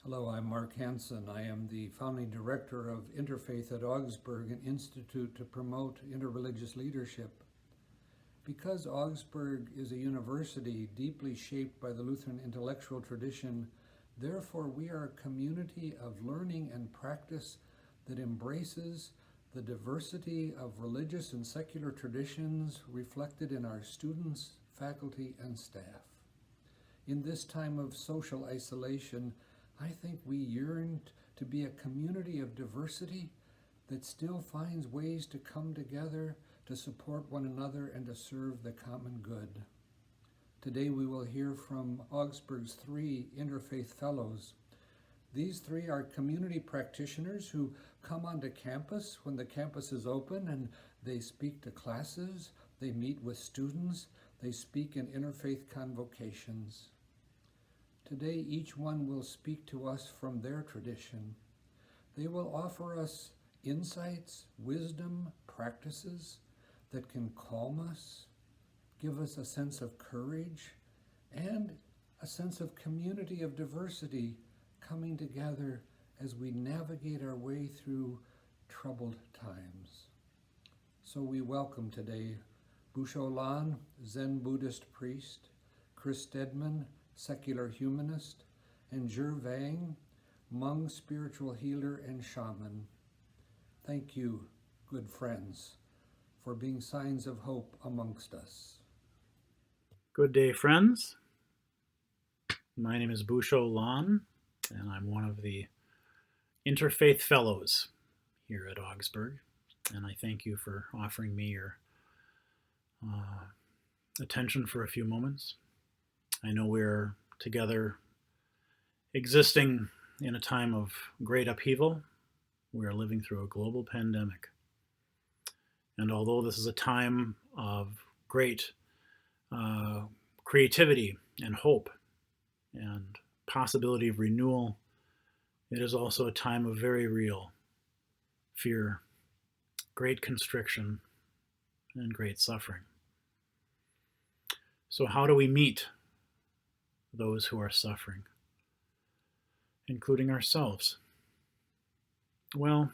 Hello, I'm Mark Hanson. I am the founding director of Interfaith at Augsburg, an institute to promote interreligious leadership. Because Augsburg is a university deeply shaped by the Lutheran intellectual tradition, therefore we are a community of learning and practice that embraces the diversity of religious and secular traditions reflected in our students, faculty, and staff. In this time of social isolation, I think we yearn to be a community of diversity that still finds ways to come together, to support one another, and to serve the common good. Today we will hear from Augsburg's 3 Interfaith Fellows. These 3 are community practitioners who come onto campus when the campus is open, and they speak to classes, they meet with students, they speak in interfaith convocations. Today, each one will speak to us from their tradition. They will offer us insights, wisdom, practices that can calm us, give us a sense of courage, and a sense of community of diversity coming together as we navigate our way through troubled times. So we welcome today Bussho Lahn, Zen Buddhist Priest, Stedman, Secular Humanist, and Ger Vang, Hmong Spiritual Healer and Shaman. Thank you, good friends, for being signs of hope amongst us. Good day, friends. My name is Bussho Lahn, and I'm one of the Interfaith Fellows here at Augsburg, and I thank you for offering me your attention for a few moments. I know we're together existing in a time of great upheaval. We are living through a global pandemic. And although this is a time of great creativity and hope and possibility of renewal, it is also a time of very real fear, great constriction, and great suffering. So how do we meet those who are suffering, including ourselves? Well,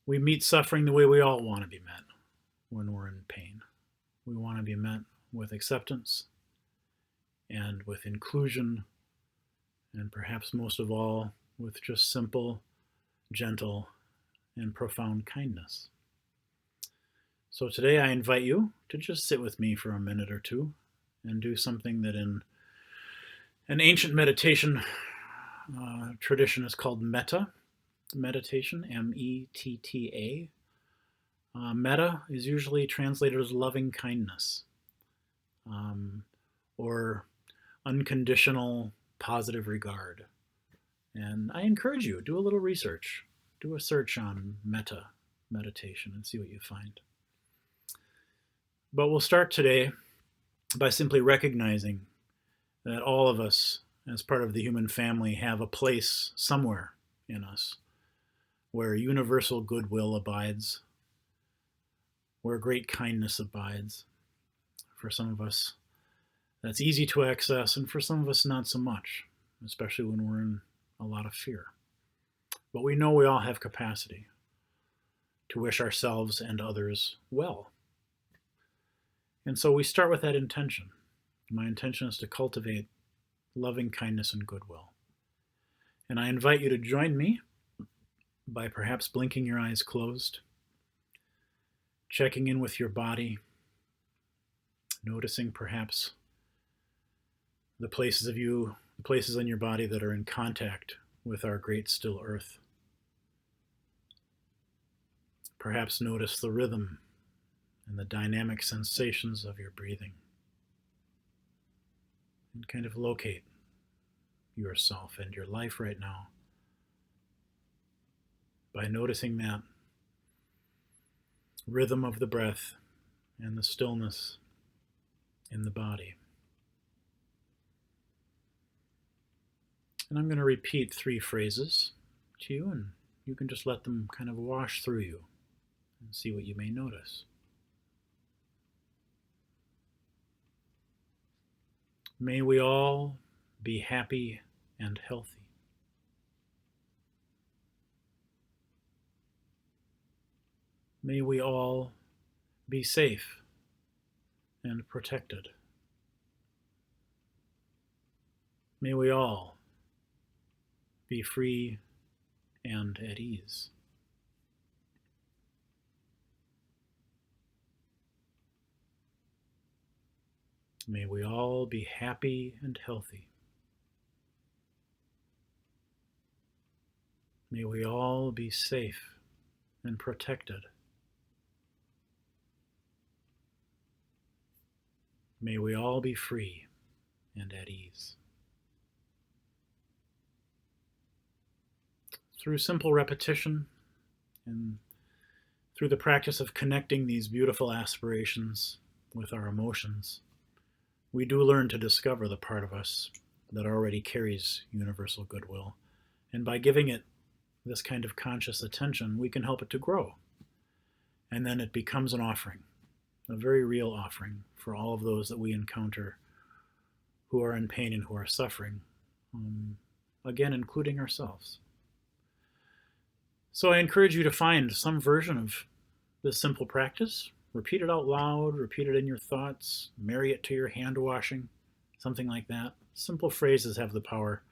we meet suffering the way we all want to be met when we're in pain. We want to be met with acceptance and with inclusion, and perhaps most of all, with just simple, gentle, and profound kindness. So today I invite you to just sit with me for a minute or two and do something that in an ancient meditation tradition is called metta meditation, M-E-T-T-A. Metta is usually translated as loving kindness or unconditional positive regard. And I encourage you, do a little research. Do a search on metta meditation and see what you find. But we'll start today by simply recognizing that all of us, as part of the human family, have a place somewhere in us where universal goodwill abides, where great kindness abides. For some of us, that's easy to access, and for some of us, not so much, especially when we're in a lot of fear. But we know we all have capacity to wish ourselves and others well. And so we start with that intention. My intention is to cultivate loving kindness and goodwill. And I invite you to join me by perhaps blinking your eyes closed, checking in with your body, noticing perhaps the places on your body that are in contact with our great still earth. Perhaps notice the rhythm and the dynamic sensations of your breathing. And kind of locate yourself and your life right now by noticing that rhythm of the breath and the stillness in the body. And I'm going to repeat 3 phrases to you, and you can just let them kind of wash through you and see what you may notice. May we all be happy and healthy. May we all be safe and protected. May we all be free and at ease. May we all be happy and healthy. May we all be safe and protected. May we all be free and at ease. Through simple repetition and through the practice of connecting these beautiful aspirations with our emotions, we do learn to discover the part of us that already carries universal goodwill. And by giving it this kind of conscious attention, we can help it to grow. And then it becomes an offering, a very real offering for all of those that we encounter who are in pain and who are suffering, again, including ourselves. So I encourage you to find some version of this simple practice. Repeat it out loud, repeat it in your thoughts, marry it to your hand washing, something like that. Simple phrases have the power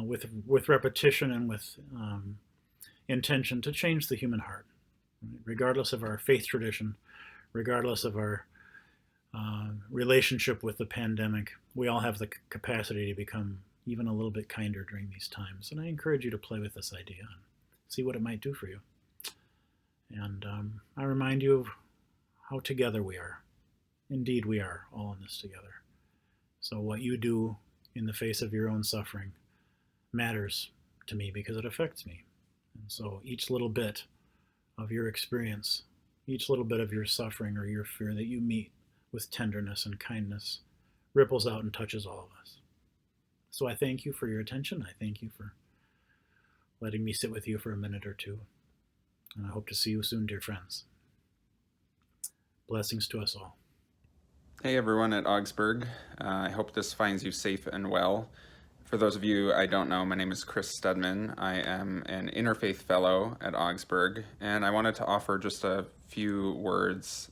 with repetition and with intention to change the human heart. Regardless of our faith tradition, regardless of our relationship with the pandemic, we all have the capacity to become even a little bit kinder during these times. And I encourage you to play with this idea and see what it might do for you. And I remind you of how together we are. Indeed, we are all in this together. So what you do in the face of your own suffering matters to me because it affects me. And so each little bit of your experience, each little bit of your suffering or your fear that you meet with tenderness and kindness ripples out and touches all of us. So I thank you for your attention. I thank you for letting me sit with you for a minute or two. And I hope to see you soon, dear friends. Blessings to us all. Hey everyone at Augsburg. I hope this finds you safe and well. For those of you I don't know, my name is Stedman. I am an Interfaith Fellow at Augsburg, and I wanted to offer just a few words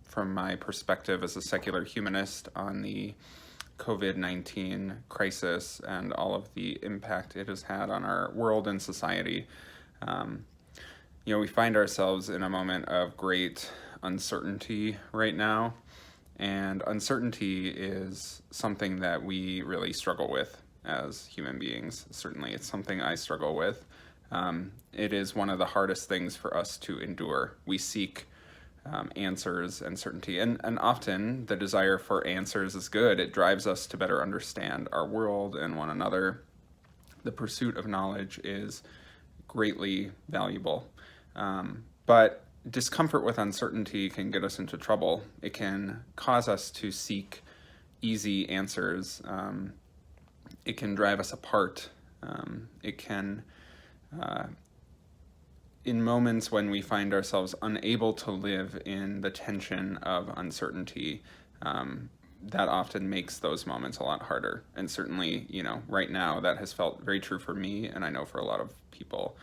from my perspective as a secular humanist on the COVID-19 crisis and all of the impact it has had on our world and society. We find ourselves in a moment of great uncertainty right now, and uncertainty is something that we really struggle with as human beings. Certainly, it's something I struggle with. It is one of the hardest things for us to endure. We seek answers and certainty, and often the desire for answers is good. It drives us to better understand our world and one another. The pursuit of knowledge is greatly valuable. But discomfort with uncertainty can get us into trouble. It can cause us to seek easy answers. It can drive us apart. It can, in moments when we find ourselves unable to live in the tension of uncertainty, that often makes those moments a lot harder. And certainly, right now that has felt very true for me, and I know for a lot of people,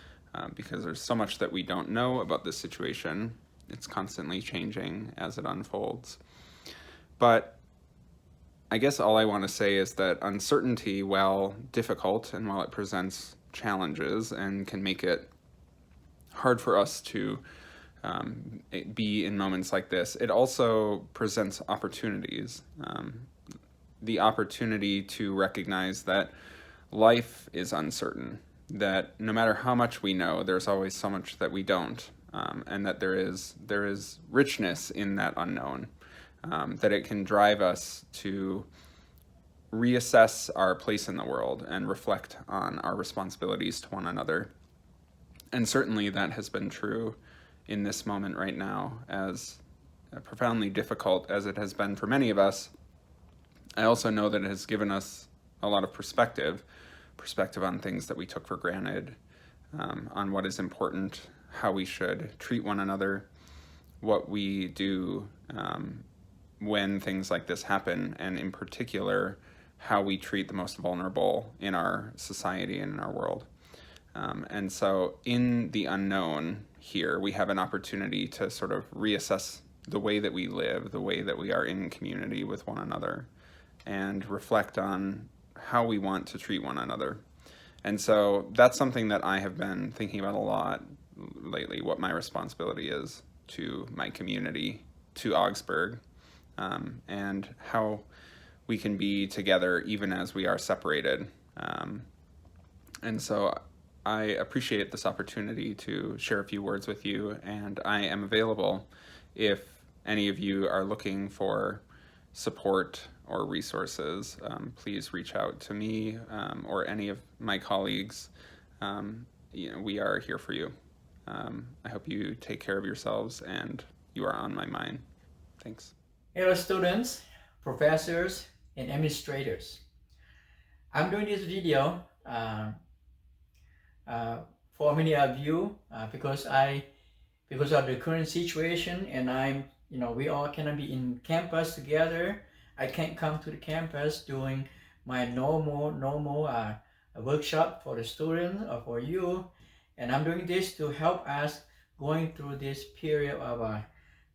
because there's so much that we don't know about this situation. It's constantly changing as it unfolds. But I guess all I want to say is that uncertainty, while difficult and while it presents challenges and can make it hard for us to be in moments like this, it also presents opportunities. The opportunity to recognize that life is uncertain, that no matter how much we know, there's always so much that we don't, and that there is richness in that unknown, that it can drive us to reassess our place in the world and reflect on our responsibilities to one another. And certainly that has been true in this moment right now, as profoundly difficult as it has been for many of us. I also know that it has given us a lot of perspective on things that we took for granted, on what is important, how we should treat one another, what we do when things like this happen, and in particular, how we treat the most vulnerable in our society and in our world. And so in the unknown, here, we have an opportunity to sort of reassess the way that we live, the way that we are in community with one another, and reflect on how we want to treat one another. And so that's something that I have been thinking about a lot lately, what my responsibility is to my community, to Augsburg, and how we can be together even as we are separated. And so I appreciate this opportunity to share a few words with you, and I am available if any of you are looking for support or resources. Please reach out to me or any of my colleagues. We are here for you. I hope you take care of yourselves, and you are on my mind. Thanks. Hello students, professors, and administrators. I'm doing this video for many of you because of the current situation, and we all cannot be in campus together. I can't come to the campus doing my normal workshop for the students or for you, and I'm doing this to help us going through this period of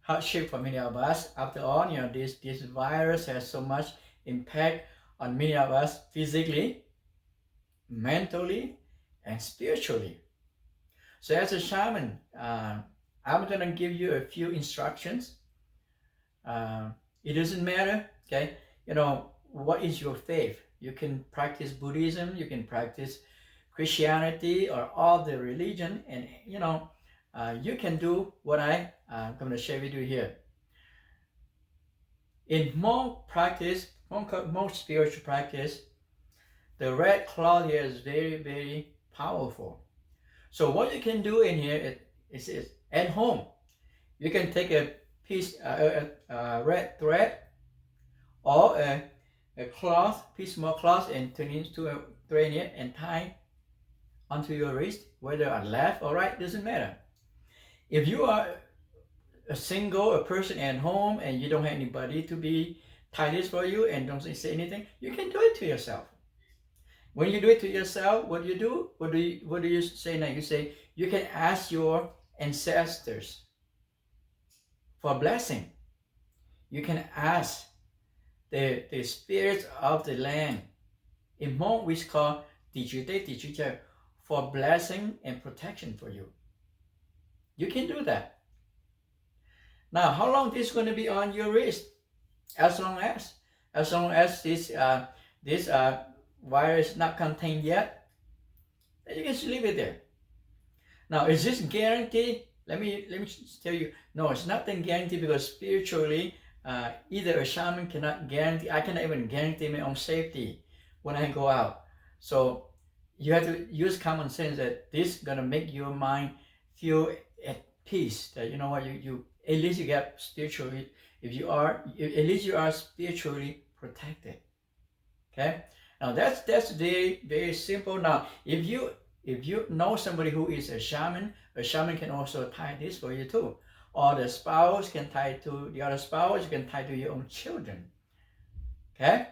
hardship for many of us. After all, this virus has so much impact on many of us physically, mentally, and spiritually. So as a shaman, I'm gonna give you a few instructions. It doesn't matter, okay? What is your faith? You can practice Buddhism, you can practice Christianity or all the religion, and you can do what I'm going to share with you here. In Hmong practice, Hmong spiritual practice, the red cloth here is very, very powerful. So what you can do in here is at home, you can take a piece, red thread, or a piece of cloth, and turn it into a thread here and tie onto your wrist, whether on left or right, doesn't matter. If you are a person at home and you don't have anybody to be tie this for you and don't say anything, you can do it to yourself. When you do it to yourself, what do you do? What do you say now? You say you can ask your ancestors for blessing. You can ask the spirits of the land. In Hmong, we call Tichute for blessing and protection for you. You can do that. Now, how long this is going to be on your wrist? As long as this virus is not contained yet, then you can just leave it there. Now, is this guaranteed? Let me tell you, no, it's not guaranteed, because spiritually, either a shaman cannot guarantee. I cannot even guarantee my own safety when I go out. So you have to use common sense that this is gonna make your mind feel at peace. That you know what, you at least you get spiritually. At least you are spiritually protected. Okay. Now that's very, very simple. Now, if you know somebody who is a shaman can also tie this for you too. Or the spouse can tie to the other spouse. You can tie to your own children. Okay.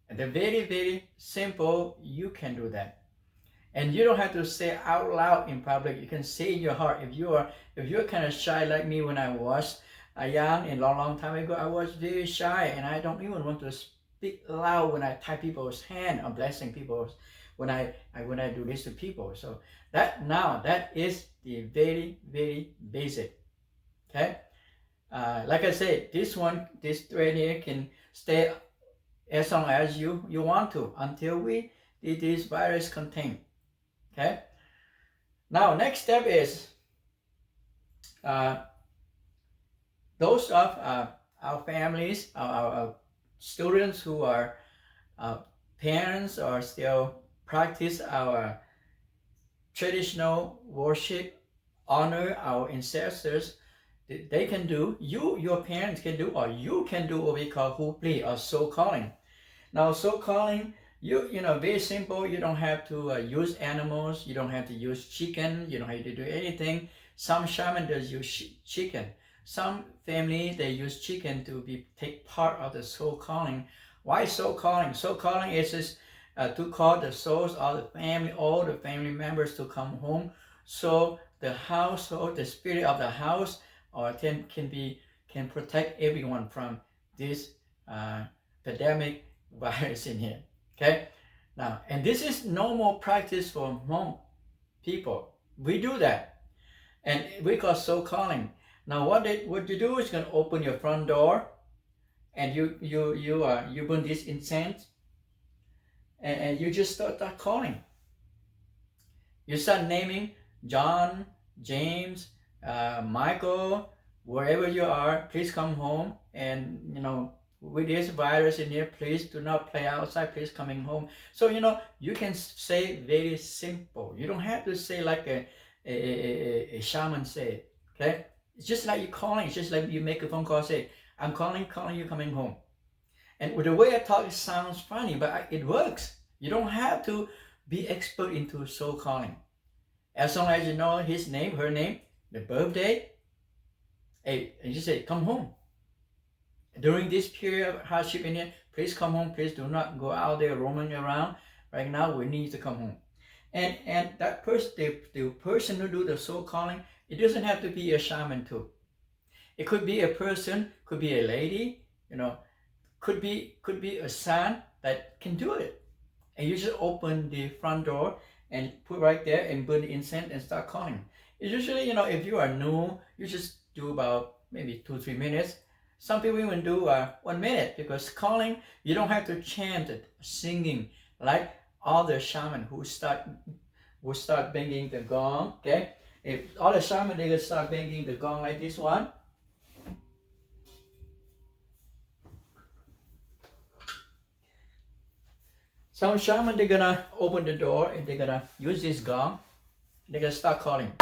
And they're very, very simple. You can do that. And you don't have to say out loud in public. You can say in your heart. If you're kind of shy like me when I was young and long time ago, I was very shy, and I don't even want to speak loud when I tie people's hand or blessing people when I do this to people. So that is the very, very basic. Okay. Like I said, this thread here can stay as long as you want to, until this virus contained. Okay. Now, next step is those of our families, our students who are parents or still practice our traditional worship, honor our ancestors. They can do, your parents can do, or you can do what we call hupli, or soul calling. Now, soul calling, very simple. You don't have to use animals. You don't have to use chicken. You don't have to do anything. Some shaman does use chicken. Some family, they use chicken to take part of the soul calling. Why soul calling? Soul calling is just to call the souls of the family, all the family members to come home, so the household, the spirit of the house, or can protect everyone from this pandemic virus in here. Okay, now, and this is normal practice for Hmong people. We do that, and we call soul calling. Now, what you do is going to open your front door, and you burn this incense, and you just start calling. You start naming John, James, Michael, wherever you are, please come home. And with this virus in here, please do not play outside, please coming home. So you can say very simple. You don't have to say like a shaman say, okay? It's just like you calling. It's just like you make a phone call, say, I'm calling, you coming home. And with the way I talk, it sounds funny, but it works. You don't have to be expert into soul calling. As long as you know his name, her name, the birthday, and you say, come home. During this period of hardship in here, please come home. Please do not go out there roaming around. Right now, we need to come home. And that person, the person who do the soul calling, it doesn't have to be a shaman too. It could be a person, could be a lady, could be a son that can do it. And you just open the front door and put right there and burn the incense and start calling. Usually, if you are new, you just do about maybe 2-3 minutes. Some people even do 1 minute, because calling, you don't have to chant it, singing like all the shaman who start banging the gong. Okay, if all the shaman, they will start banging the gong like this one. Some shaman, they're gonna open the door and they're gonna use this gong. They're gonna start calling.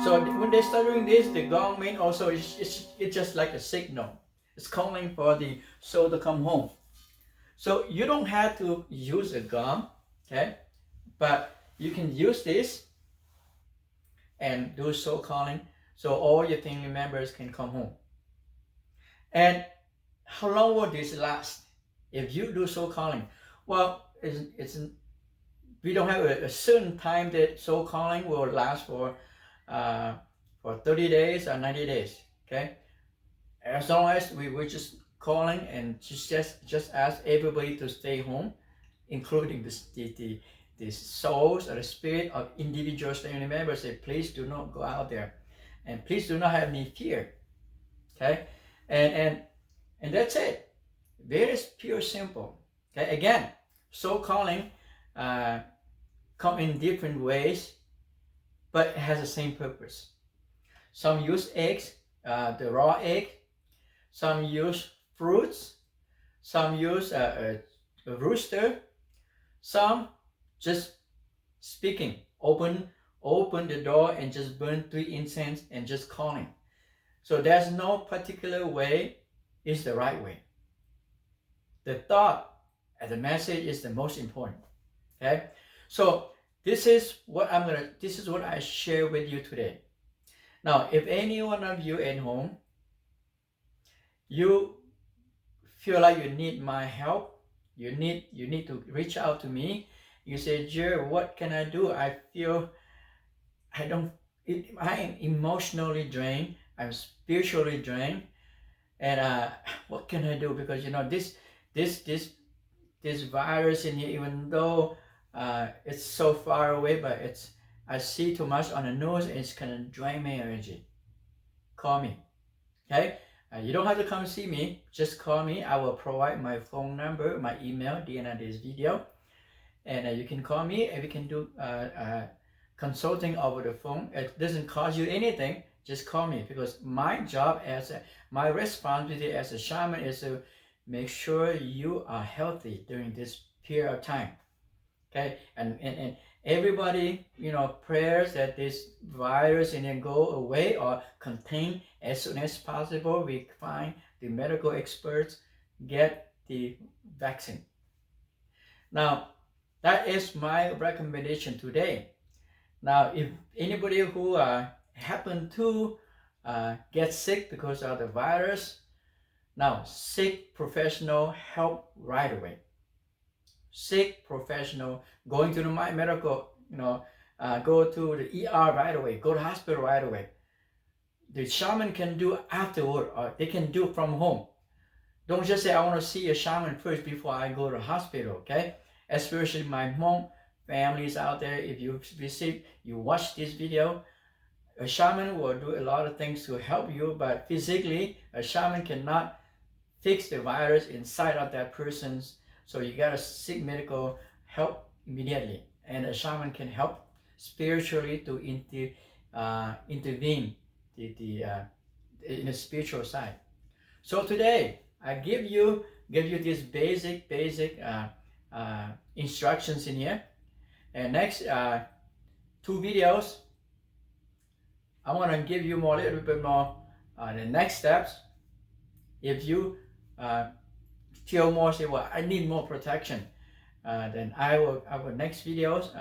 So when they start doing this, the gong mean also it's just like a signal. It's calling for the soul to come home. So you don't have to use a gong, okay? But you can use this and do soul calling, so all your family members can come home. And how long will this last if you do soul calling? Well, we don't have a certain time that soul calling will last for 30 days or 90 days. Okay, as long as we're just calling and just ask everybody to stay home, including the souls or the spirit of individual family members. Say, please do not go out there, and please do not have any fear. Okay, and that's it. Very pure, simple. Okay, again, soul calling come in different ways, but it has the same purpose. Some use eggs, the raw egg. Some use fruits. Some use a rooster. Some just speaking. Open the door and just burn 3 incense and just calling. So there's no particular way is the right way. The thought and the message is the most important. Okay, so this is what I share with you today. Now, if any one of you at home, you feel like you need my help, you need to reach out to me. You say, Ger, what can I do? I feel I am emotionally drained. I'm spiritually drained, and what can I do? Because this virus in here, even though it's so far away, but I see too much on the news, and it's gonna drain my energy. Call me, okay? You don't have to come see me. Just call me. I will provide my phone number, my email at the end of this video, and you can call me, and we can do consulting over the phone. It doesn't cost you anything. Just call me, because my job my responsibility as a shaman is to make sure you are healthy during this period of time. Okay, and everybody, prayers that this virus and then go away or contain as soon as possible. We find the medical experts get the vaccine. Now, that is my recommendation today. Now, if anybody who happen to get sick because of the virus, now seek professional help right away. seek professional, going to the medical, go to the ER right away, go to hospital right away. The shaman can do afterward, or they can do from home. Don't just say, I want to see a shaman first before I go to the hospital, okay? Especially my Hmong families out there, if you watch this video, a shaman will do a lot of things to help you, but physically, a shaman cannot fix the virus inside of that person's, so you gotta seek medical help immediately. And a shaman can help spiritually to intervene in the spiritual side. So today, I give you these basic instructions in here. And next 2 videos, I want to give you a little bit more the next steps. If you feel more, say, well, I need more protection, then I will next videos.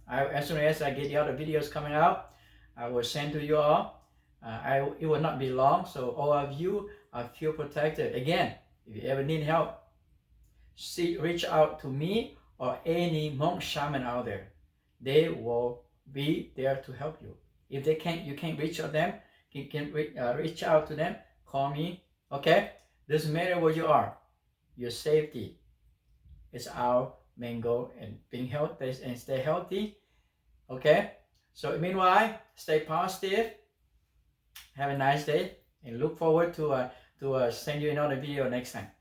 As soon as I get the other videos coming out, I will send to you all. It will not be long, so all of you feel protected. Again, if you ever need help, reach out to me or any Hmong shaman out there. They will be there to help you. If you can't reach out them, you can reach out to them. Call me. Okay, doesn't matter where you are. Your safety is our main goal, and being healthy and stay healthy. Okay. So meanwhile, stay positive. Have a nice day, and look forward to send you another video next time.